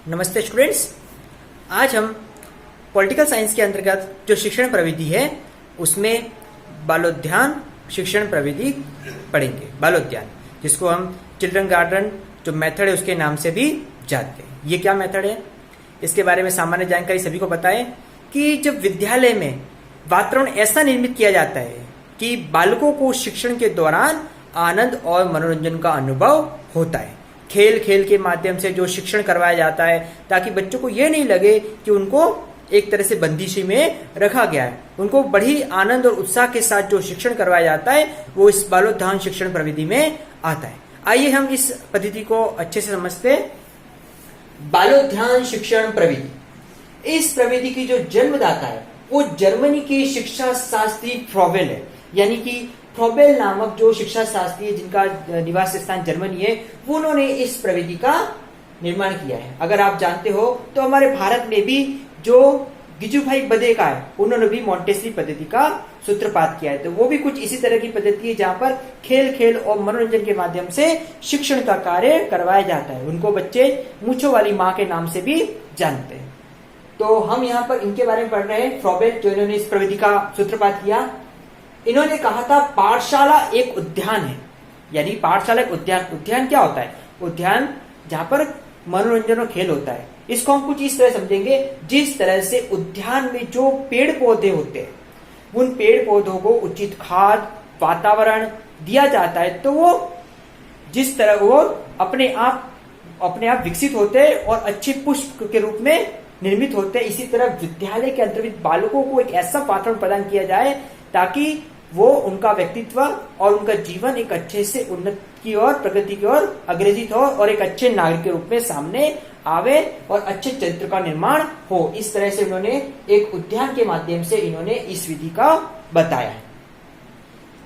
नमस्ते स्टूडेंट्स। आज हम पॉलिटिकल साइंस के अंतर्गत जो शिक्षण प्रविधि है उसमें बालोद्यान शिक्षण प्रविधि पढ़ेंगे। बालोद्यान, जिसको हम चिल्ड्रन गार्डन जो मेथड है उसके नाम से भी जानते हैं। ये क्या मेथड है, इसके बारे में सामान्य जानकारी सभी को पता है कि जब विद्यालय में वातावरण ऐसा निर्मित किया जाता है कि बालकों को शिक्षण के दौरान आनंद और मनोरंजन का अनुभव होता है। खेल खेल के माध्यम से जो शिक्षण करवाया जाता है ताकि बच्चों को यह नहीं लगे कि उनको एक तरह से बंदिशी में रखा गया है। उनको बड़ी आनंद और उत्साह के साथ जो शिक्षण करवाया जाता है वो इस बालोद्यान शिक्षण प्रविधि में आता है। आइए हम इस पद्धति को अच्छे से समझते हैं। बालोद्यान शिक्षण प्रविधि, इस प्रविधि की जो जन्मदाता है वो जर्मनी के शिक्षा शास्त्री फ्रॉबेल है। यानी कि फ्रॉबेल नामक जो शिक्षा शास्त्री है जिनका निवास स्थान जर्मनी है, वो उन्होंने इस प्रविधि का निर्माण किया है। अगर आप जानते हो तो हमारे भारत में भी जो गिजुभाई बधेका है उन्होंने भी मॉन्टेसरी पद्धति का सूत्रपात किया है। तो वो भी कुछ इसी तरह की पद्धति है जहां पर खेल खेल और मनोरंजन के माध्यम से शिक्षण का कार्य करवाया जाता है। उनको बच्चे मूंछों वाली माँ के नाम से भी जानते हैं। तो हम यहाँ पर इनके बारे में पढ़ रहे हैं। फ्रॉबेल जो इन्होंने इस प्रविधि का सूत्रपात किया, इन्होंने कहा था पाठशाला एक उद्यान है। यानी पाठशाला एक उद्यान, उद्यान क्या होता है? उद्यान जहां पर मनोरंजन और खेल होता है। इसको हम कुछ इस तरह समझेंगे, जिस तरह से उद्यान में जो पेड़ पौधे होते हैं उन पेड़ पौधों को उचित खाद वातावरण दिया जाता है तो वो जिस तरह वो अपने आप विकसित होते हैं और अच्छे पुष्प के रूप में निर्मित होते हैं। इसी तरह विद्यालय के अंतर्गत बालकों को एक ऐसा वातावरण प्रदान किया जाए ताकि वो उनका व्यक्तित्व और उनका जीवन एक अच्छे से उन्नति की ओर, प्रगति की ओर अग्रसित हो और एक अच्छे नागरिक के रूप में सामने आवे और अच्छे चरित्र का निर्माण हो। इस तरह से उन्होंने एक उद्यान के माध्यम से इन्होंने इस विधि का बताया है।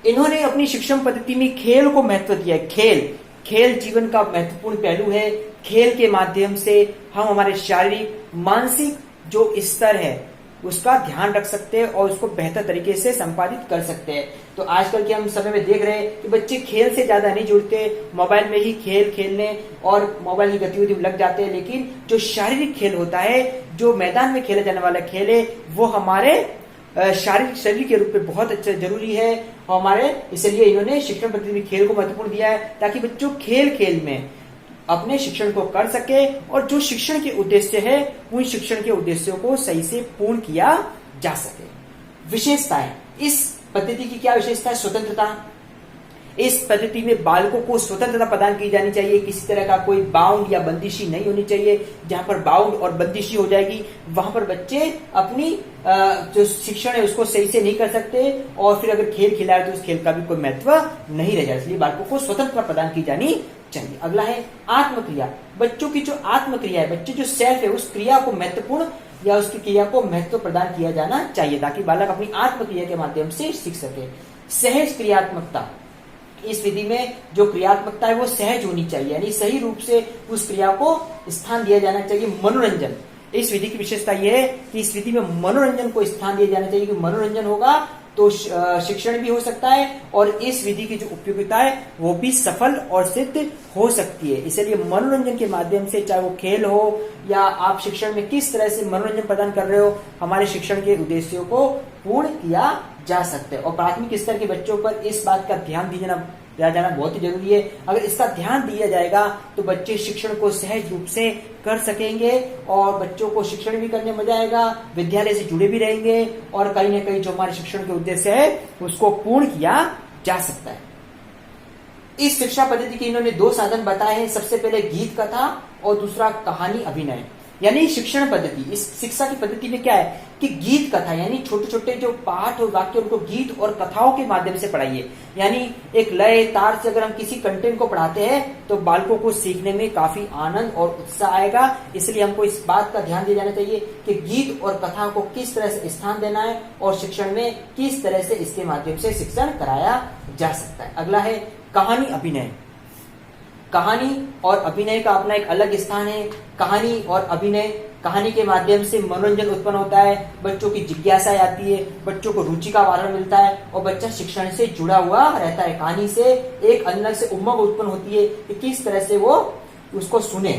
इन्होंने अपनी शिक्षण पद्धति में खेल को महत्व दिया है। खेल जीवन का महत्वपूर्ण पहलू है। खेल के माध्यम से हम हमारे शारीरिक मानसिक जो स्तर है उसका ध्यान रख सकते हैं और उसको बेहतर तरीके से संपादित कर सकते हैं। तो आजकल के हम समय में देख रहे हैं कि बच्चे खेल से ज्यादा नहीं जुड़ते, मोबाइल में ही खेल खेलने और मोबाइल की गतिविधि में लग जाते हैं। लेकिन जो शारीरिक खेल होता है, जो मैदान में खेला जाने वाला खेल है, वो हमारे शारीरिक शरीर के रूप में बहुत अच्छा जरूरी है हमारे। इसलिए इन्होंने शिक्षण पद्धति में खेल को महत्वपूर्ण दिया है ताकि बच्चों खेल खेल में अपने शिक्षण को कर सके और जो शिक्षण के उद्देश्य है उन शिक्षण के उद्देश्यों को सही से पूर्ण किया जा सके। विशेषताएं, इस पद्धति की क्या विशेषता है? स्वतंत्रता। इस पद्धति में बालकों को स्वतंत्रता प्रदान की जानी चाहिए। किसी तरह का कोई बाउंड या बंदिशी नहीं होनी चाहिए। जहां पर बाउंड और बंदिशी हो जाएगी वहां पर बच्चे अपनी जो शिक्षण है उसको सही से नहीं कर सकते और फिर अगर खेल खिलाए तो उस खेल का भी कोई महत्व नहीं रह जाए। इसलिए बालकों को स्वतंत्रता प्रदान की जानी चाहिए। अगला है आत्मक्रिया। बच्चों की जो आत्मक्रिया है, बच्चे जो सेल्फ है, उस क्रिया को महत्वपूर्ण या उसकी क्रिया को महत्व प्रदान किया जाना चाहिए ताकि बालक अपनी आत्मक्रिया के माध्यम से सीख सके। सहज क्रियात्मकता, इस विधि में जो क्रियात्मकता है वो सहज होनी चाहिए, यानी सही रूप से उस क्रिया को स्थान दिया जाना चाहिए। मनोरंजन, इस विधि की विशेषता यह है कि इस विधि में मनोरंजन को स्थान दिया जाना चाहिए कि मनोरंजन होगा तो शिक्षण भी हो सकता है और इस विधि की जो उपयोगिता है वो भी सफल और सिद्ध हो सकती है। इसलिए मनोरंजन के माध्यम से, चाहे वो खेल हो या आप शिक्षण में किस तरह से मनोरंजन प्रदान कर रहे हो, हमारे शिक्षण के उद्देश्यों को पूर्ण किया जा सकता है। और प्राथमिक स्तर के बच्चों पर इस बात का ध्यान दिया जाना बहुत ही जरूरी है। अगर इसका ध्यान दिया जाएगा तो बच्चे शिक्षण को सहज रूप से कर सकेंगे और बच्चों को शिक्षण भी करने मजा आएगा, विद्यालय से जुड़े भी रहेंगे और कहीं ना कहीं जो हमारे शिक्षण के उद्देश्य है उसको पूर्ण किया जा सकता है। इस शिक्षा पद्धति के इन्होंने दो साधन बताए हैं। सबसे पहले गीत कथा और दूसरा कहानी अभिनय। यानी शिक्षण पद्धति, इस शिक्षा की पद्धति में क्या है कि गीत कथा यानी छोटे छोटे जो पाठ और वाक्य उनको गीत और कथाओं के माध्यम से पढ़ाइए। यानी एक लय तार से अगर हम किसी कंटेंट को पढ़ाते हैं तो बालकों को सीखने में काफी आनंद और उत्साह आएगा। इसलिए हमको इस बात का ध्यान दिया जाना चाहिए कि गीत और कथाओं को किस तरह से स्थान देना है और शिक्षण में किस तरह से इसके माध्यम से शिक्षण कराया जा सकता है। अगला है कहानी अभिनय। कहानी और अभिनय का अपना एक अलग स्थान है। कहानी और अभिनय, कहानी के माध्यम से मनोरंजन उत्पन्न होता है, बच्चों की जिज्ञासा आती है, बच्चों को रुचि का वातावरण मिलता है और बच्चा शिक्षण से जुड़ा हुआ रहता है। कहानी से एक अंदर से उमंग उत्पन्न होती है कि किस तरह से वो उसको सुने।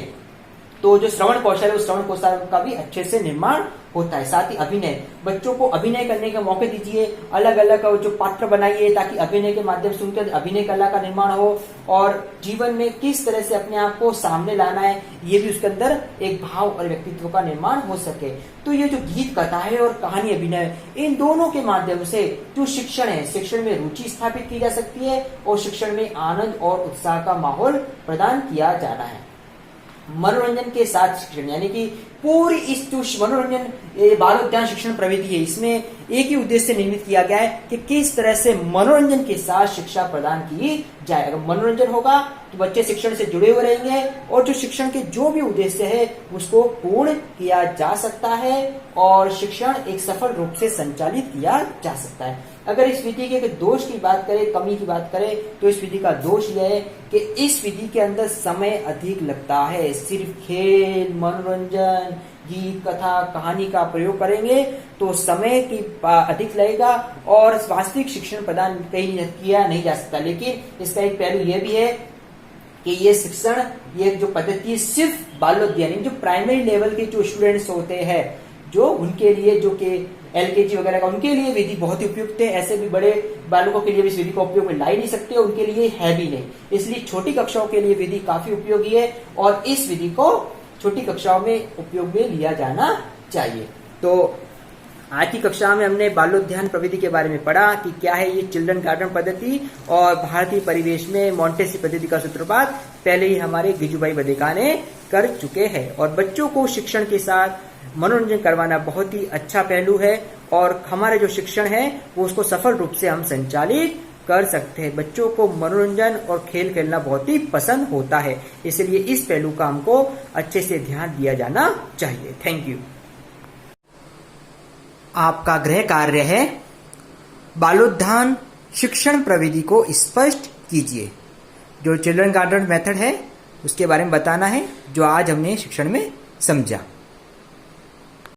तो जो श्रवण कौशल है, उस श्रवण कौशल का भी अच्छे से निर्माण होता है। साथ ही अभिनय, बच्चों को अभिनय करने का मौके दीजिए, अलग अलग जो पात्र बनाइए ताकि अभिनय के माध्यम से उनके अभिनय कला का निर्माण हो और जीवन में किस तरह से अपने आप को सामने लाना है, ये भी उसके अंदर एक भाव और व्यक्तित्व का निर्माण हो सके। तो ये जो गीत कथा है और कहानी अभिनय, इन दोनों के माध्यम से जो शिक्षण है, शिक्षण में रुचि स्थापित की जा सकती है और शिक्षण में आनंद और उत्साह का माहौल प्रदान किया जाना है। मनोरंजन के साथ शिक्षण, यानी कि पूरी इस जो मनोरंजन बालोद्यान शिक्षण प्रविधि है, इसमें एक ही उद्देश्य से निर्मित किया गया है कि किस तरह से मनोरंजन के साथ शिक्षा प्रदान की जाए। अगर मनोरंजन होगा तो बच्चे शिक्षण से जुड़े हुए रहेंगे और जो शिक्षण के जो भी उद्देश्य है उसको पूर्ण किया जा सकता है और शिक्षण एक सफल रूप से संचालित किया जा सकता है। अगर इस विधि के दोष की बात करें, कमी की बात करें, तो इस विधि का दोष यह है कि इस विधि के अंदर समय अधिक लगता है। सिर्फ खेल, मनोरंजन, गीत, कथा, कहानी का प्रयोग करेंगे तो समय की अधिक लगेगा और वास्तविक शिक्षण प्रदान कहीं किया नहीं जा सकता। लेकिन इसका एक पहलू यह भी है कि ये शिक्षण, ये जो पद्धति सिर्फ बालोद्यान, जो प्राइमरी लेवल के जो स्टूडेंट्स होते हैं, जो उनके लिए, जो कि LKG वगैरह का, उनके लिए विधि बहुत ही उपयुक्त है। ऐसे भी बड़े बालकों के लिए इस विधि का उपयोग में ला ही नहीं सकते, उनके लिए है भी नहीं। इसलिए छोटी कक्षाओं के लिए विधि काफी उपयोगी है और इस विधि को छोटी कक्षाओं में उपयोग में लिया जाना चाहिए। तो आज की कक्षा में हमने बालोद्यान प्रविधि के बारे में पढ़ा कि क्या है ये चिल्ड्रन गार्डन पद्धति और भारतीय परिवेश में मोंटेसरी पद्धति का सूत्रपात पहले ही हमारे गिजुभाई बदेका ने कर चुके हैं। और बच्चों को शिक्षण के साथ मनोरंजन करवाना बहुत ही अच्छा पहलू है और हमारे जो शिक्षण है वो उसको सफल रूप से हम संचालित कर सकते हैं। बच्चों को मनोरंजन और खेल खेलना बहुत ही पसंद होता है, इसलिए इस पहलू का हमको अच्छे से ध्यान दिया जाना चाहिए। Thank you. आपका गृह कार्य है बालोद्यान शिक्षण प्रविधि को स्पष्ट कीजिए। जो चिल्ड्रन गार्डन मेथड है उसके बारे में बताना है, जो आज हमने शिक्षण में समझा।